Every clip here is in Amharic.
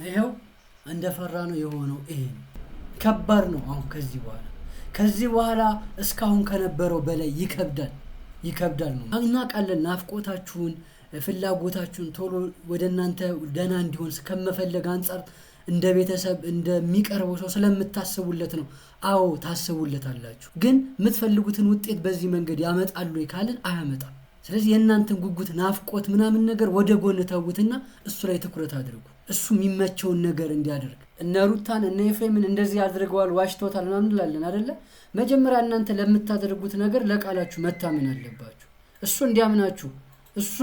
ይሄው እንደፈራ ነው የሆነው። ይሄ ከባድ ነው። አሁን ከዚህ በኋላ እስካሁን ከነበረው በላይ ይከብዳል ነው። እናውቃለን ናፍቆታችሁን ፍላጎታችሁን ቶሎ ወደ እናንተ ደህና እንዲሆን ከመፈለግ አንፃር እንደ ቤተሰብ እንደሚቀርበው ሰው ስለምታስቡለት ነው። አዎ ታስቡለታላችሁ። ግን የምትፈልጉትን ውጤት በዚህ መንገድ ያመጣሉ ካልን አያመጣም። ስለዚህ የእናንተን ጉጉት ናፍቆት ምናምን ነገር ወደ ጎን ተውትና እሱ ላይ ትኩረት አድርጉ። እሱ የሚመቸውን ነገር እንዲያደርግ እነ ሩታን እነ ኤፍሬምን እንደዚህ አድርገዋል ዋሽቶታል ምናምን እንላለን አይደለ? መጀመሪያ እናንተ ለምታደርጉት ነገር ለቃላችሁ መታመን አለባችሁ። እሱ እንዲያምናችሁ እሱ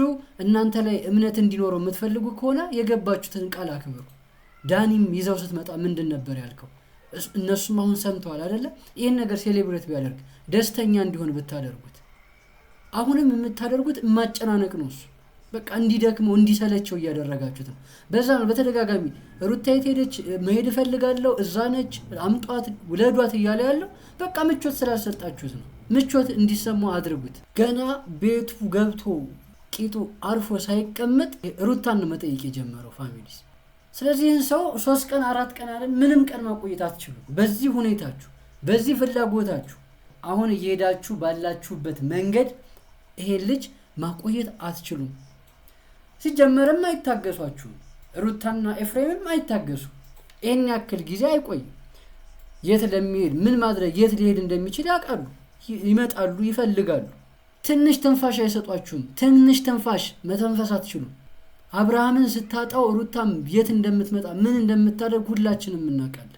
እናንተ ላይ እምነት እንዲኖረው የምትፈልጉ ከሆነ የገባችሁትን ቃል አክብሩ። ዳኒም ይዘው ስትመጣ ምንድን ነበር ያልከው? እነሱም አሁን ሰምተዋል አይደለ? ይሄን ነገር ሴሌብሬት ቢያደርግ ደስተኛ እንዲሆን ብታደርጉት፣ አሁንም የምታደርጉት ማጨናነቅ ነው። እሱ በቃ እንዲደክመው እንዲሰለቸው እያደረጋችሁት ነው። በዛ ነው በተደጋጋሚ ሩታ የት ሄደች መሄድ እፈልጋለሁ እዛ ነች አምጧት ውለዷት እያለ ያለው። በቃ ምቾት ስላልሰጣችሁት ነው። ምቾት እንዲሰማው አድርጉት። ገና ቤቱ ገብቶ ቂጡ አርፎ ሳይቀመጥ ሩታን ነው መጠየቅ የጀመረው ፋሚሊስ። ስለዚህ ይህን ሰው 3 ቀን 4 ቀን አይደል ምንም ቀን ማቆየት አትችሉም። በዚህ ሁኔታችሁ በዚህ ፍላጎታችሁ አሁን እየሄዳችሁ ባላችሁበት መንገድ ይሄን ልጅ ማቆየት አትችሉም። ሲጀመርም አይታገሷችሁም። ሩታና ኤፍሬምም አይታገሱ። ይሄን ያክል ጊዜ አይቆይም። የት ለሚሄድ ምን ማድረግ የት ሊሄድ እንደሚችል ያውቃሉ። ይመጣሉ፣ ይፈልጋሉ። ትንሽ ትንፋሽ አይሰጧችሁም። ትንሽ ትንፋሽ መተንፈስ አትችሉም። አብርሃምን ስታጣው ሩታም የት እንደምትመጣ ምን እንደምታደርግ ሁላችንም እናውቃለን።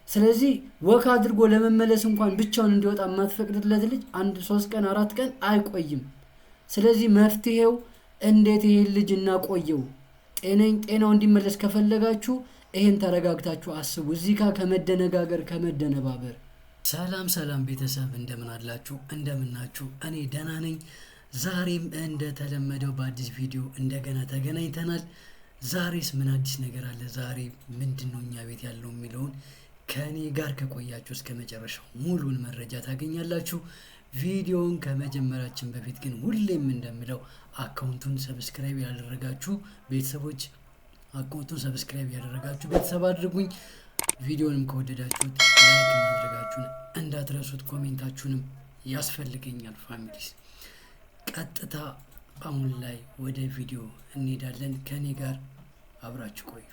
ስለዚህ ወክ አድርጎ ለመመለስ እንኳን ብቻውን እንዲወጣ የማትፈቅድለት ልጅ 3 ቀን 4 ቀን አይቆይም። ስለዚህ መፍትሄው እንዴት ይሄን ልጅ እናቆየው? ጤናው እንዲመለስ ከፈለጋችሁ ይሄን ተረጋግታችሁ አስቡ። እዚህ ጋር ከመደነጋገር ከመደነባበር። ሰላም ቤተሰብ እንደምን አላችሁ? እንደምናችሁ? እኔ ደህና ነኝ። ዛሬም እንደተለመደው በአዲስ ቪዲዮ እንደገና ተገናኝተናል። ዛሬስ ምን አዲስ ነገር አለ? ዛሬ ምንድነው እኛ ቤት ያለው የሚለውን ከኔ ጋር ከቆያችሁ እስከ መጨረሻው ሙሉን መረጃ ታገኛላችሁ። ቪዲዮውን ከመጀመራችን በፊት ግን ሁሌም እንደምለው አካውንቱን ሰብስክራይብ ያደረጋችሁ ቤተሰቦች አካውንቱን ሰብስክራይብ ያደረጋችሁ ቤተሰብ አድርጉኝ። ቪዲዮንም ከወደዳችሁት ላይክ ማድረጋችሁን እንዳትረሱት። ኮሜንታችሁንም ያስፈልገኛል ፋሚሊስ። ቀጥታ አሁን ላይ ወደ ቪዲዮ እንሄዳለን። ከኔ ጋር አብራችሁ ቆዩ።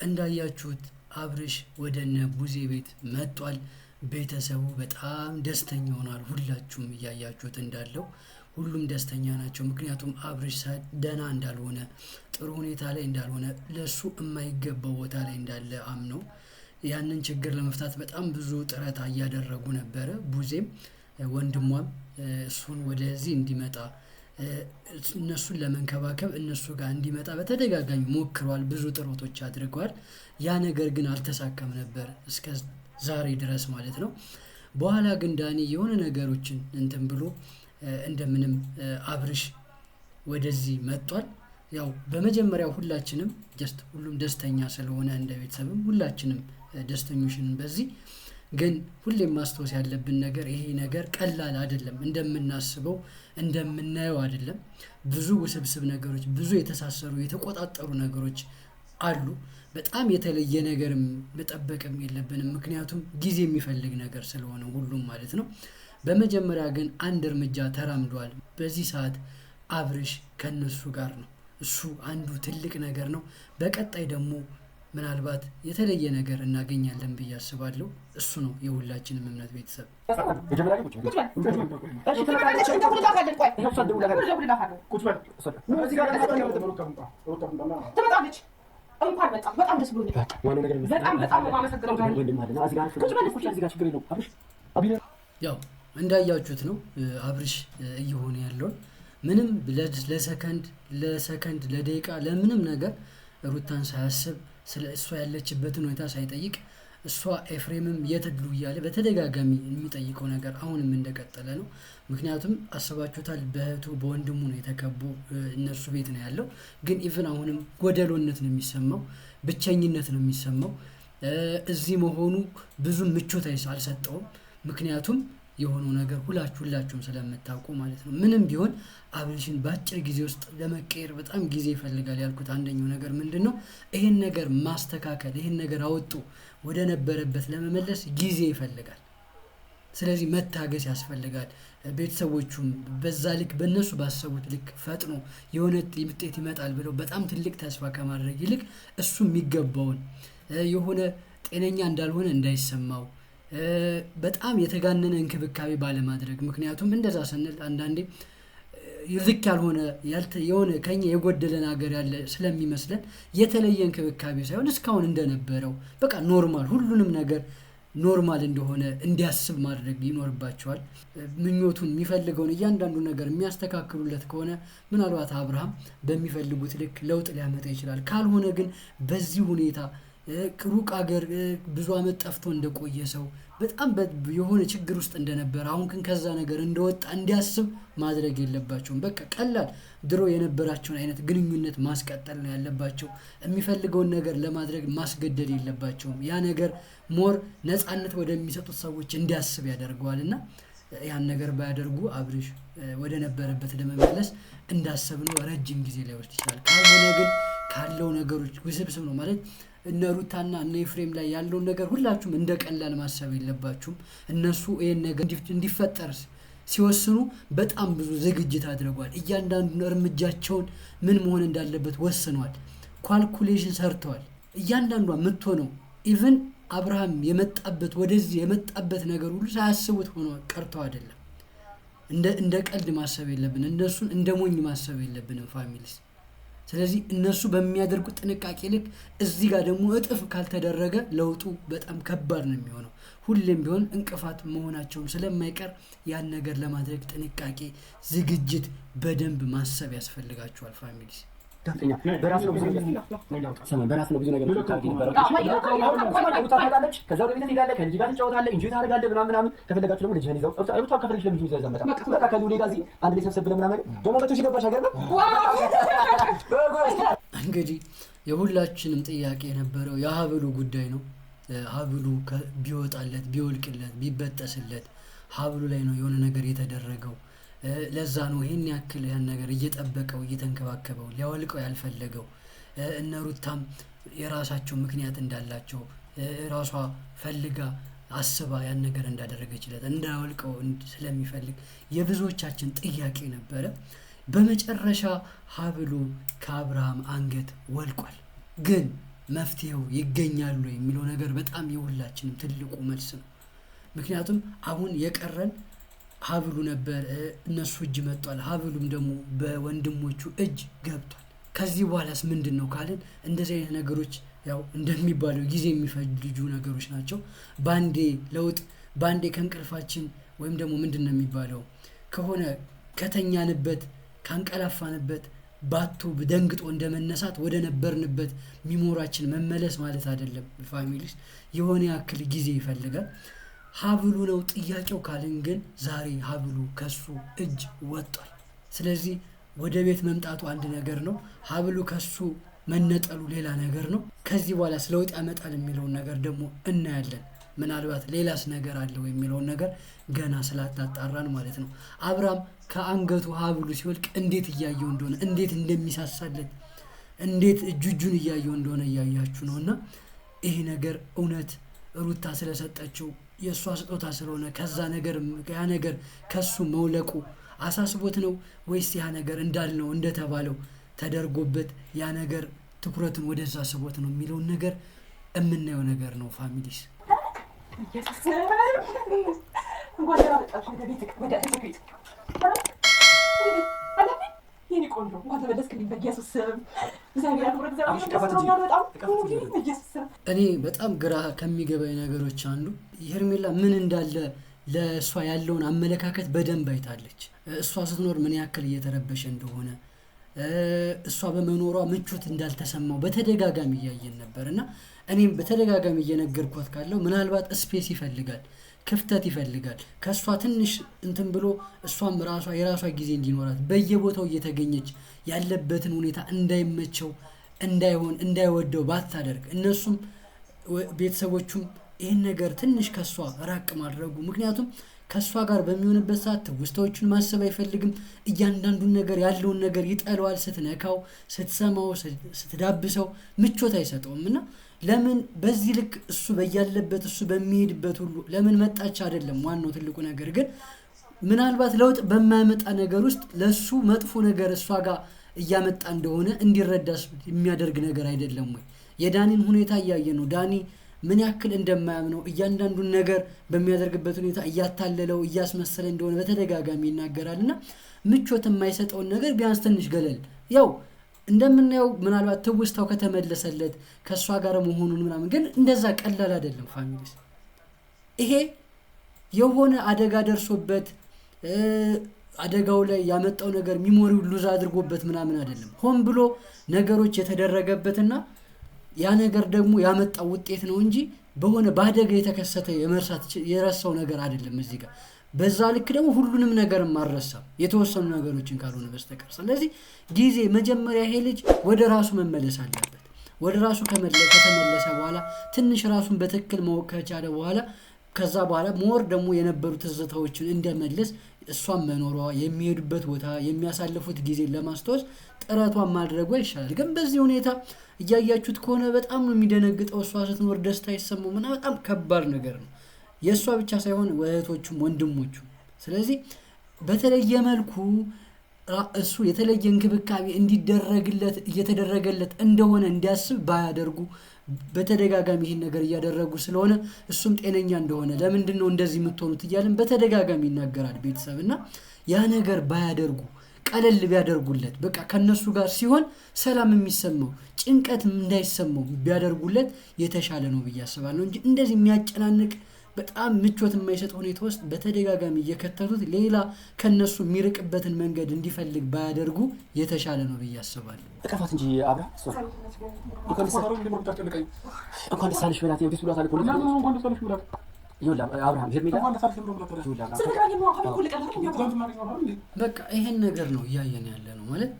እንዳያችሁት አብርሽ ወደ ቡዜ ቤት መጥቷል። ቤተሰቡ በጣም ደስተኛ ሆኗል። ሁላችሁም እያያችሁት እንዳለው ሁሉም ደስተኛ ናቸው። ምክንያቱም አብርሽ ደህና እንዳልሆነ ጥሩ ሁኔታ ላይ እንዳልሆነ ለሱ የማይገባው ቦታ ላይ እንዳለ አምነው ያንን ችግር ለመፍታት በጣም ብዙ ጥረት እያደረጉ ነበረ። ቡዜም ወንድሟም እሱን ወደዚህ እንዲመጣ እነሱን ለመንከባከብ እነሱ ጋር እንዲመጣ በተደጋጋሚ ሞክሯል። ብዙ ጥረቶች አድርገዋል። ያ ነገር ግን አልተሳካም ነበር እስከ ዛሬ ድረስ ማለት ነው። በኋላ ግን ዳኒ የሆነ ነገሮችን እንትን ብሎ እንደምንም አብርሽ ወደዚህ መጥቷል። ያው በመጀመሪያው ሁላችንም ሁሉም ደስተኛ ስለሆነ እንደ ቤተሰብም ሁላችንም ደስተኞች ነን። በዚህ ግን ሁሌም ማስተዋል ያለብን ነገር ይሄ ነገር ቀላል አይደለም፣ እንደምናስበው እንደምናየው አይደለም። ብዙ ውስብስብ ነገሮች፣ ብዙ የተሳሰሩ የተቆጣጠሩ ነገሮች አሉ። በጣም የተለየ ነገርም መጠበቅም የለብንም፣ ምክንያቱም ጊዜ የሚፈልግ ነገር ስለሆነ ሁሉም ማለት ነው። በመጀመሪያ ግን አንድ እርምጃ ተራምዷል። በዚህ ሰዓት አብርሽ ከነሱ ጋር ነው። እሱ አንዱ ትልቅ ነገር ነው። በቀጣይ ደግሞ ምናልባት የተለየ ነገር እናገኛለን ብዬ አስባለሁ። እሱ ነው የሁላችንም እምነት ቤተሰብ። ያው እንዳያችሁት ነው አብርሽ እየሆነ ያለው ምንም ለሰከንድ ለደቂቃ ለምንም ነገር ሩታን ሳያስብ ስለ እሷ ያለችበትን ሁኔታ ሳይጠይቅ እሷ ኤፍሬምም የትድሉ እያለ በተደጋጋሚ የሚጠይቀው ነገር አሁንም እንደቀጠለ ነው። ምክንያቱም አስባችሁታል፣ በእህቱ በወንድሙ ነው የተከቦ እነሱ ቤት ነው ያለው። ግን ኢቭን አሁንም ጎደሎነት ነው የሚሰማው። ብቸኝነት ነው የሚሰማው። እዚህ መሆኑ ብዙ ምቾት አልሰጠውም። ምክንያቱም የሆነው ነገር ሁላችሁም ስለምታውቁ ማለት ነው። ምንም ቢሆን አብርሽን በአጭር ጊዜ ውስጥ ለመቀየር በጣም ጊዜ ይፈልጋል ያልኩት አንደኛው ነገር ምንድነው ይሄን ነገር ማስተካከል፣ ይሄን ነገር አውጡ ወደ ነበረበት ለመመለስ ጊዜ ይፈልጋል። ስለዚህ መታገስ ያስፈልጋል። ቤተሰቦቹም በዛ ልክ በእነሱ ባሰቡት ልክ ፈጥኖ የሆነ ውጤት ይመጣል ብለው በጣም ትልቅ ተስፋ ከማድረግ ይልቅ እሱ የሚገባውን የሆነ ጤነኛ እንዳልሆነ እንዳይሰማው በጣም የተጋነነ እንክብካቤ ባለማድረግ። ምክንያቱም እንደዛ ስንል አንዳንዴ ልክ ያልሆነ የሆነ ከኛ የጎደለ ነገር ያለ ስለሚመስለን የተለየ እንክብካቤ ሳይሆን እስካሁን እንደነበረው በቃ ኖርማል ሁሉንም ነገር ኖርማል እንደሆነ እንዲያስብ ማድረግ ይኖርባቸዋል። ምኞቱን የሚፈልገውን እያንዳንዱ ነገር የሚያስተካክሉለት ከሆነ ምናልባት አብርሃም በሚፈልጉት ልክ ለውጥ ሊያመጣ ይችላል። ካልሆነ ግን በዚህ ሁኔታ ሩቅ ሀገር ብዙ አመት ጠፍቶ እንደቆየ ሰው በጣም የሆነ ችግር ውስጥ እንደነበረ አሁን ግን ከዛ ነገር እንደወጣ እንዲያስብ ማድረግ የለባቸውም። በቃ ቀላል ድሮ የነበራቸውን አይነት ግንኙነት ማስቀጠል ነው ያለባቸው። የሚፈልገውን ነገር ለማድረግ ማስገደድ የለባቸውም። ያ ነገር ሞር ነፃነት ወደሚሰጡት ሰዎች እንዲያስብ ያደርገዋልና ያን ነገር ባያደርጉ አብርሽ ወደ ነበረበት ለመመለስ እንዳሰብነው ረጅም ጊዜ ሊወስድ ይችላል። ካልሆነ ግን ካለው ነገሮች ውስብስብ ነው ማለት እነ ሩታና እነ ኤፍሬም ላይ ያለውን ነገር ሁላችሁም እንደ ቀላል ማሰብ የለባችሁም። እነሱ ይሄን ነገር እንዲፈጠር ሲወስኑ በጣም ብዙ ዝግጅት አድርገዋል። እያንዳንዱ እርምጃቸውን ምን መሆን እንዳለበት ወስነዋል። ካልኩሌሽን ሰርተዋል። እያንዳንዷ የምትሆነው ኢቭን አብርሃም የመጣበት ወደዚህ የመጣበት ነገር ሁሉ ሳያስቡት ሆኖ ቀርተው አይደለም። እንደ ቀልድ ማሰብ የለብንም። እነሱን እንደ ሞኝ ማሰብ የለብንም ፋሚሊስ። ስለዚህ እነሱ በሚያደርጉት ጥንቃቄ ልክ እዚህ ጋር ደግሞ እጥፍ ካልተደረገ ለውጡ በጣም ከባድ ነው የሚሆነው። ሁሌም ቢሆን እንቅፋት መሆናቸውን ስለማይቀር ያን ነገር ለማድረግ ጥንቃቄ፣ ዝግጅት በደንብ ማሰብ ያስፈልጋቸዋል ፋሚሊስ። በራስ ነው ብዙ ነገር ታውቃለች። ከዛ ወደ ቤት ሄዳለህ፣ ከልጅ ጋር ትጫወታለህ፣ ኢንጆይ ታደርጋለህ ምናምን። ከፈለጋችሁ ደግሞ ልጅህን ይዘው ሩታ ከፈለግሽ ለምን ይዘው ዘመጣ በቃ ከሉሌ ጋር እዚህ አንድ ላይ ሰብሰብ ብለን ምናምን ደግሞ በቶሽ ገባሽ ሀገር ነው። እንግዲህ የሁላችንም ጥያቄ የነበረው የሀብሉ ጉዳይ ነው። ሀብሉ ቢወጣለት፣ ቢወልቅለት፣ ቢበጠስለት ሀብሉ ላይ ነው የሆነ ነገር የተደረገው። ለዛ ነው ይሄን ያክል ያን ነገር እየጠበቀው እየተንከባከበው ሊያወልቀው ያልፈለገው። እነ ሩታም የራሳቸው ምክንያት እንዳላቸው ራሷ ፈልጋ አስባ ያን ነገር እንዳደረገችለት እንዳያወልቀው ስለሚፈልግ የብዙዎቻችን ጥያቄ ነበረ። በመጨረሻ ሀብሉ ከአብርሃም አንገት ወልቋል። ግን መፍትሄው ይገኛሉ የሚለው ነገር በጣም የሁላችንም ትልቁ መልስ ነው። ምክንያቱም አሁን የቀረን ሀብሉ ነበር። እነሱ እጅ መጥቷል። ሀብሉም ደግሞ በወንድሞቹ እጅ ገብቷል። ከዚህ በኋላስ ምንድነው ካልን እንደዚህ አይነት ነገሮች ያው እንደሚባለው ጊዜ የሚፈጅ ነገሮች ናቸው። ባንዴ ለውጥ ባንዴ ከእንቅልፋችን ወይም ደግሞ ምንድነው የሚባለው ከሆነ ከተኛንበት ካንቀላፋንበት ባቱ ደንግጦ እንደመነሳት ወደ ነበርንበት ሚሞራችን መመለስ ማለት አይደለም ፋሚሊስ። የሆነ ያክል ጊዜ ይፈልጋል። ሀብሉ ነው ጥያቄው ካልን ግን ዛሬ ሀብሉ ከሱ እጅ ወጥቷል። ስለዚህ ወደ ቤት መምጣቱ አንድ ነገር ነው። ሀብሉ ከሱ መነጠሉ ሌላ ነገር ነው። ከዚህ በኋላ ለውጥ ያመጣል የሚለውን ነገር ደግሞ እናያለን። ምናልባት ሌላስ ነገር አለው የሚለውን ነገር ገና ስላጣጣራን ማለት ነው። አብርሃም ከአንገቱ ሀብሉ ሲወልቅ እንዴት እያየው እንደሆነ እንዴት እንደሚሳሳለት እንዴት እጁን እያየው እንደሆነ እያያችሁ ነውና ይሄ ነገር እውነት ሩታ ስለሰጠችው የሷ ስጦታ ስለሆነ ከዛ ነገር ያ ነገር ከሱ መውለቁ አሳስቦት ነው ወይስ ያ ነገር እንዳልነው እንደተባለው ተደርጎበት ያ ነገር ትኩረቱን ወደዛ ስቦት ነው የሚለውን ነገር የምናየው ነገር ነው ፋሚሊስ። እኔ በጣም ግራ ከሚገባኝ ነገሮች አንዱ ሄርሜላ ምን እንዳለ ለእሷ ያለውን አመለካከት በደንብ አይታለች። እሷ ስትኖር ምን ያክል እየተረበሸ እንደሆነ እሷ በመኖሯ ምቾት እንዳልተሰማው በተደጋጋሚ እያየን ነበር እና እኔም በተደጋጋሚ እየነገርኳት ካለው ምናልባት ስፔስ ይፈልጋል፣ ክፍተት ይፈልጋል። ከሷ ትንሽ እንትን ብሎ እሷም የራሷ ጊዜ እንዲኖራት በየቦታው እየተገኘች ያለበትን ሁኔታ እንዳይመቸው እንዳይወደው ባታደርግ እነሱም ቤተሰቦቹም ይሄን ነገር ትንሽ ከሷ ራቅ ማድረጉ ምክንያቱም ከሷ ጋር በሚሆንበት ሰዓት ውስጣዎቹን ማሰብ አይፈልግም እያንዳንዱን ነገር ያለውን ነገር ይጠላዋል ስትነካው ስትሰማው ስትዳብሰው ምቾት አይሰጠውምና ለምን በዚህ ልክ እሱ በያለበት እሱ በሚሄድበት ሁሉ ለምን መጣች አይደለም ዋናው ትልቁ ነገር ግን ምናልባት ለውጥ በማያመጣ ነገር ውስጥ ለሱ መጥፎ ነገር እሷ ጋር እያመጣ እንደሆነ እንዲረዳስ የሚያደርግ ነገር አይደለም ወይ የዳኒን ሁኔታ ያያየ ነው ዳኒ ምን ያክል እንደማያምነው እያንዳንዱን ነገር በሚያደርግበት ሁኔታ እያታለለው እያስመሰለ እንደሆነ በተደጋጋሚ ይናገራልና ምቾት የማይሰጠውን ነገር ቢያንስ ትንሽ ገለል ያው እንደምናየው ምናልባት ትውስታው ከተመለሰለት ከሷ ጋር መሆኑን ምናምን ግን እንደዛ ቀላል አይደለም ፋሚሊስ ይሄ የሆነ አደጋ ደርሶበት አደጋው ላይ ያመጣው ነገር ሚሞሪው ሉዝ አድርጎበት ምናምን አይደለም ሆን ብሎ ነገሮች የተደረገበትና ያ ነገር ደግሞ ያመጣው ውጤት ነው እንጂ በሆነ ባደጋ የተከሰተ የረሳው ነገር አይደለም እዚህ ጋር በዛ ልክ ደግሞ ሁሉንም ነገር ማረሳም የተወሰኑ ነገሮችን ካልሆነ በስተቀር ስለዚህ ጊዜ መጀመሪያ ይሄ ልጅ ወደ ራሱ መመለስ አለበት ወደ ራሱ ከተመለሰ በኋላ ትንሽ ራሱን በትክክል ማወቅ ከቻለ በኋላ ከዛ በኋላ ሞር ደግሞ የነበሩት ትዝታዎችን እንደመለስ እሷን መኖሯ የሚሄዱበት ቦታ የሚያሳልፉት ጊዜ ለማስተዋወስ ጥረቷን ማድረጉ ይሻላል ግን በዚህ ሁኔታ እያያችሁት ከሆነ በጣም ነው የሚደነግጠው እሷ ስትኖር ደስታ ይሰማው እና በጣም ከባድ ነገር ነው የሷ ብቻ ሳይሆን ወህቶቹም ወንድሞቹም ስለዚህ በተለየ መልኩ እሱ የተለየ እንክብካቤ እንዲደረግለት እየተደረገለት እንደሆነ እንዲያስብ ባያደርጉ በተደጋጋሚ ይሄን ነገር እያደረጉ ስለሆነ እሱም ጤነኛ እንደሆነ ለምንድነው እንደዚህ የምትሆኑት እያልን በተደጋጋሚ ይናገራል ቤተሰብና ያ ነገር ባያደርጉ ቀለል ቢያደርጉለት በቃ ከነሱ ጋር ሲሆን ሰላም የሚሰማው ጭንቀት እንዳይሰማው ቢያደርጉለት የተሻለ ነው ብያስባለሁ እንጂ እንደዚህ የሚያጨናንቅ በጣም ምቾት የማይሰጥ ሁኔታ ውስጥ በተደጋጋሚ እየከተቱት ሌላ ከነሱ የሚርቅበትን መንገድ እንዲፈልግ ባያደርጉ የተሻለ ነው ብያስባለሁ እቀፋት እንጂ አብራ እንኳን ደስ አለሽ በላት የውዲስ ብሏት አልኩ እንኳን ደስ አለሽ ብላት ይውላ አብርሃም ሄርሜላ በቃ ይሄን ነገር ነው እያየን ያለ ነው ማለት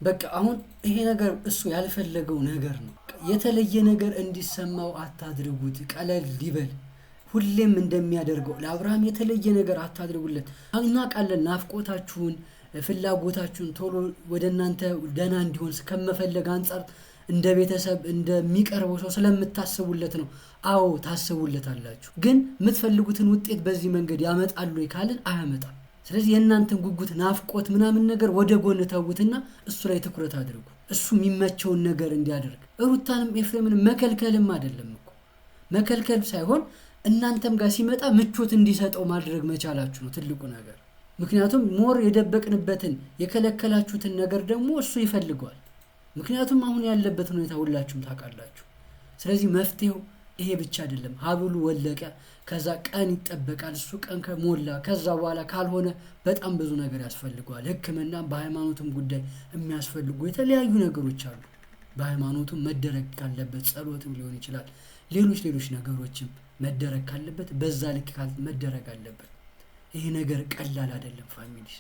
በቃ አሁን ይሄ ነገር እሱ ያልፈለገው ነገር ነው የተለየ ነገር እንዲሰማው አታድርጉት ቀለል ሊበል ሁሌም እንደሚያደርገው ለአብርሃም የተለየ ነገር አታድርጉለት እናቃለን ናፍቆታችሁን ፍላጎታችሁን ቶሎ ወደናንተ ደና እንዲሆን ከመፈለግ አንፃር እንደ ቤተሰብ እንደሚቀርበው ሰው ስለምታስቡለት ነው አዎ ታስቡለታላችሁ ግን የምትፈልጉትን ውጤት በዚህ መንገድ ያመጣሉ ይካልን አያመጣም ስለዚህ የእናንተን ጉጉት ናፍቆት ምናምን ነገር ወደ ጎን ተውትና እሱ ላይ ትኩረት አድርጉ እሱ የሚመቸውን ነገር እንዲያደርግ ሩታንም ኤፍሬምን መከልከልም አይደለም እኮ መከልከል ሳይሆን እናንተም ጋር ሲመጣ ምቾት እንዲሰጠው ማድረግ መቻላችሁ ነው ትልቁ ነገር ምክንያቱም ሞር የደበቅንበትን የከለከላችሁትን ነገር ደግሞ እሱ ይፈልጋል ምክንያቱም አሁን ያለበት ሁኔታ ሁላችሁም ታውቃላችሁ ስለዚህ መፍትሄው ይሄ ብቻ አይደለም ሀብሉ ወለቀ ከዛ ቀን ይጠበቃል እሱ ቀን ከሞላ ከዛ በኋላ ካልሆነ በጣም ብዙ ነገር ያስፈልጋል ህክምና በሃይማኖቱም ጉዳይ የሚያስፈልጉ የተለያዩ ነገሮች አሉ በሃይማኖቱም መደረግ ካለበት ጸሎትም ሊሆን ይችላል ሌሎች ነገሮችም መደረግ ካለበት በዛ ልክ መደረግ አለበት ይሄ ነገር ቀላል አይደለም ፋሚሊስ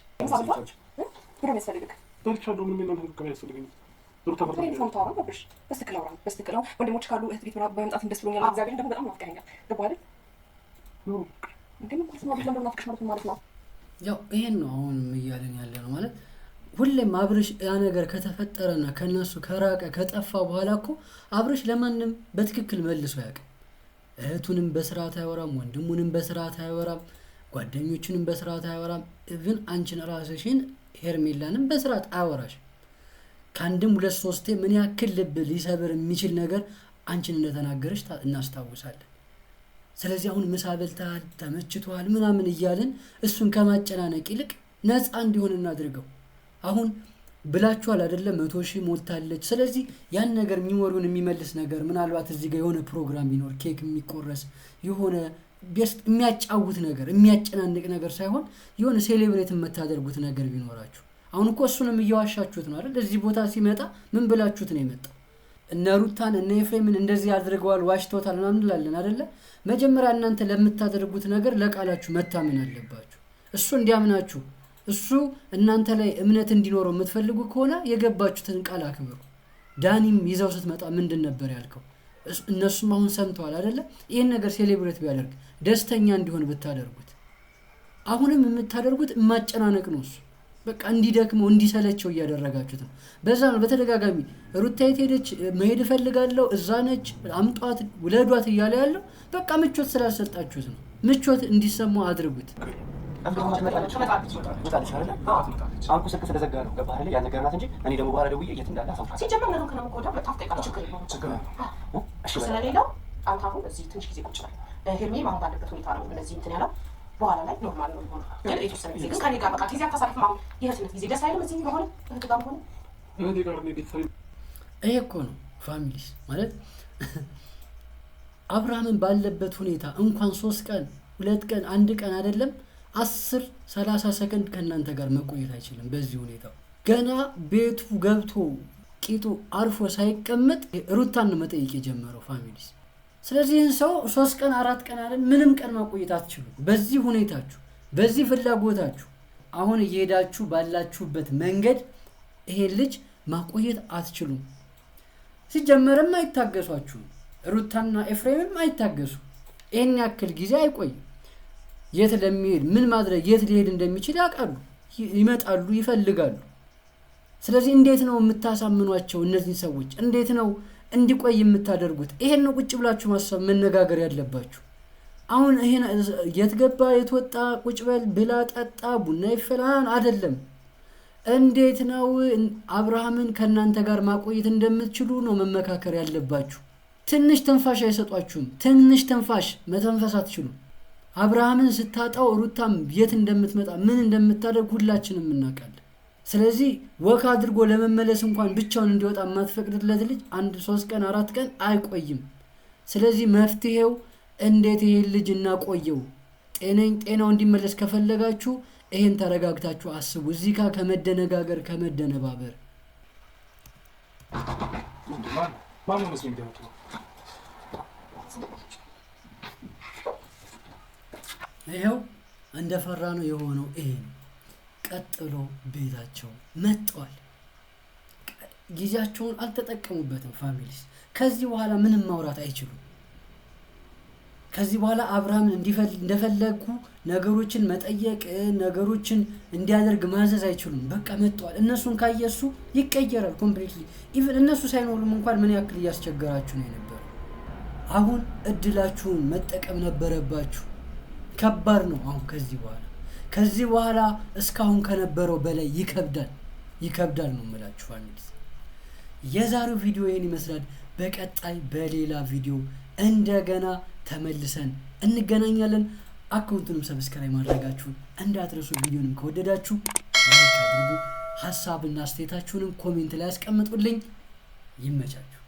በስተክለው ወንድሞች ካሉ እህት ቤት ምናምን በመምጣት እንደስ ብሎኛል እግዚአብሔር ደግሞ በጣም ናፍቀኸኛል ገባ አይደል ማለት ነው ያው ይሄን ነው አሁን እያለን ያለ ነው ማለት ሁሌም አብርሽ ያ ነገር ከተፈጠረና ከነሱ ከራቀ ከጠፋ በኋላ እኮ አብርሽ ለማንም በትክክል መልሶ ያውቃል እህቱንም በስርዓት አይወራም ወንድሙንም በስርዓት አይወራም ጓደኞቹንም በስርዓት አይወራም ኢቭን አንቺን ራስሽን ሄርሜላንም በስርዓት አያወራሽ ካንድም 2-3 ምን ያክል ልብ ሊሰብር የሚችል ነገር አንቺን እንደተናገረሽ እናስታውሳለን ስለዚህ አሁን መሳበልታል ተመችቷል ምናምን እያልን እሱን ከማጨናነቅ ይልቅ ነፃ እንዲሆን እናድርገው አሁን ብላችኋል አይደለም 100,000 ሞልታለች ስለዚህ ያን ነገር ሚሞሪውን የሚመልስ ነገር ምናልባት እዚህ ጋር የሆነ ፕሮግራም ቢኖር ኬክ የሚቆረስ የሆነ የሚያጫውት ነገር የሚያጨናንቅ ነገር ሳይሆን የሆነ ሴሌብሬት የምታደርጉት ነገር ቢኖራችሁ አሁን እኮ እሱንም እያዋሻችሁት ነው አይደል እዚህ ቦታ ሲመጣ ምን ብላችሁት ነው የመጣው እነ ሩታን እነ ኤፍሬምን እንደዚህ አድርገዋል ዋሽቶታል ምናምን እንላለን አይደለ መጀመሪያ እናንተ ለምታደርጉት ነገር ለቃላችሁ መታመን አለባችሁ እሱ እንዲያምናችሁ እሱ እናንተ ላይ እምነት እንዲኖረው የምትፈልጉ ከሆነ የገባችሁትን ቃል አክብሩ ዳኒም ይዘው ስትመጣ ምንድን ነበር ያልከው? እነሱም አሁን ሰምተዋል አይደለ? ይሄን ነገር ሴሌብሬት ቢያደርግ ደስተኛ እንዲሆን ብታደርጉት። አሁንም የምታደርጉት ማጨናነቅ ነው እሱ። በቃ እንዲደክመው እንዲሰለቸው እያደረጋችሁት ነው። በዛ ነው በተደጋጋሚ ሩታ የት ሄደች መሄድ እፈልጋለሁ እዛ ነች አምጧት ውለዷት እያለ ያለው። በቃ ምቾት ስላልሰጣችሁት ነው። ምቾት እንዲሰማው አድርጉት። አንኩ ስልክ ስለዘጋ ነው ገባህ አይደል? ያልነገርናት እንጂ እኔ ደግሞ በኋላ ደውዬ የት እንዳለ አሳውቃለሁ። ሲጀመር ነው ከነሙ ቆዳ በጣም ጠይቃለሁ። ችግር ነው። እሺ ስለሌለው አንተ አሁን እዚህ ትንሽ ጊዜ ቁጭ በል። ሄርሜ አሁን ባለበት ሁኔታ ነው እነዚህ እንትን ያለው። በኋላ ላይ ኖርማል ነው የሚሆነው። ግን የተወሰነ ጊዜ ግን ከኔ ጋር በቃ ጊዜ አታሳልፍም። አሁን የእህትነት ጊዜ ደስ አይልም። እዚህ በሆነ እህት ጋር ሆነ ይሄ እኮ ነው ፋሚሊስ ማለት። አብርሃምን ባለበት ሁኔታ እንኳን 3 ቀን 2 ቀን 1 ቀን አይደለም 10-30 ሰከንድ ከእናንተ ጋር መቆየት አይችልም። በዚህ ሁኔታው ገና ቤቱ ገብቶ ቂጡ አርፎ ሳይቀመጥ ሩታን ነው መጠየቅ የጀመረው ፋሚሊስ። ስለዚህ ይህን ሰው 3 ቀን 4 ቀን አይደለም ምንም ቀን ማቆየት አትችሉም። በዚህ ሁኔታችሁ በዚህ ፍላጎታችሁ አሁን እየሄዳችሁ ባላችሁበት መንገድ ይሄን ልጅ ማቆየት አትችሉም። ሲጀመርም አይታገሷችሁም። ሩታና ኤፍሬምም አይታገሱ። ይሄን ያክል ጊዜ አይቆይም። የት ለሚሄድ ምን ማድረግ የት ሊሄድ እንደሚችል ያውቃሉ። ይመጣሉ፣ ይፈልጋሉ። ስለዚህ እንዴት ነው የምታሳምኗቸው እነዚህ ሰዎች? እንዴት ነው እንዲቆይ የምታደርጉት? ይሄን ነው ቁጭ ብላችሁ ማሰብ መነጋገር ያለባችሁ። አሁን ይሄን የት ገባ የት ወጣ ቁጭ በል ብላ ጠጣ ቡና ይፈላል አይደለም። እንዴት ነው አብርሃምን ከናንተ ጋር ማቆየት እንደምትችሉ ነው መመካከር ያለባችሁ። ትንሽ ተንፋሽ አይሰጧችሁም። ትንሽ ተንፋሽ መተንፈስ አትችሉም። አብርሃምን ስታጣው ሩታም የት እንደምትመጣ ምን እንደምታደርግ ሁላችንም እናውቃለን። ስለዚህ ወካ አድርጎ ለመመለስ እንኳን ብቻውን እንዲወጣ ማትፈቅድለት ልጅ 1-3 ቀን 4 ቀን አይቆይም። ስለዚህ መፍትሄው እንዴት ይሄን ልጅ እናቆየው? ጤናው እንዲመለስ ከፈለጋችሁ ይሄን ተረጋግታችሁ አስቡ። እዚህ ጋር ከመደነጋገር ከመደነባበር ይሄው እንደፈራ ነው የሆነው። ይሄ ቀጥሎ ቤታቸው መጥቷል። ጊዜያቸውን አልተጠቀሙበትም ፋሚሊስ። ከዚህ በኋላ ምንም ማውራት አይችሉም። ከዚህ በኋላ አብርሃምን እንደፈለጉ ነገሮችን መጠየቅ ነገሮችን እንዲያደርግ ማዘዝ አይችሉም። በቃ መጥቷል። እነሱን ካየሱ ይቀየራል ኮምፕሊትሊ። ኢቭን እነሱ ሳይኖሩም እንኳን ምን ያክል እያስቸገራችሁ ነው የነበረው። አሁን እድላችሁን መጠቀም ነበረባችሁ። ከባድ ነው። አሁን ከዚህ በኋላ እስካሁን ከነበረው በላይ ይከብዳል ነው የምላችሁ ፋሚሊ። የዛሬው ቪዲዮ ይሄን ይመስላል። በቀጣይ በሌላ ቪዲዮ እንደገና ተመልሰን እንገናኛለን። አካውንቱንም ሰብስክራይብ ማድረጋችሁን እንዳትረሱ። ቪዲዮንም ከወደዳችሁ ላይክ አድርጉ። ሐሳብና አስተያየታችሁንም ኮሜንት ላይ አስቀምጡልኝ። ይመቻችሁ።